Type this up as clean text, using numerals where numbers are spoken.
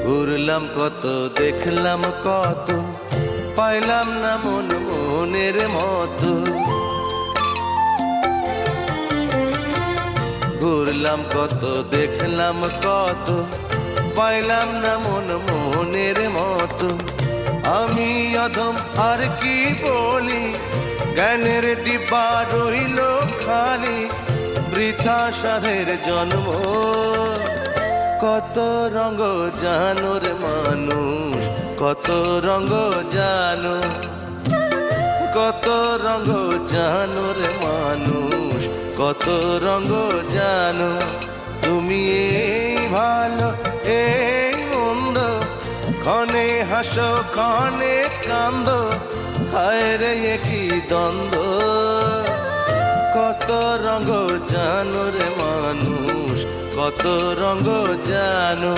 ঘুরলাম কত, দেখলাম কত, পাইলাম না মন মনের মতো। ঘুরলাম কত, দেখলাম কত, পাইলাম না মন মনের মতো। আমি অধম আর কি বলি, জ্ঞানের ডিব্বা রইল খালি, বৃথা সাধের জন্ম। কত রঙ জানো রে মানুষ, কত রঙ জানো, কত রঙ জানো রে মানুষ, কত রঙ জানো। তুমি এই ভালো এই মন্দ, ক্ষণে হাসো ক্ষণে কান্দো, হায় রে কি দ্বন্দ্ব। কত রঙ জানো রে মানুষ, কত রঙ জানো।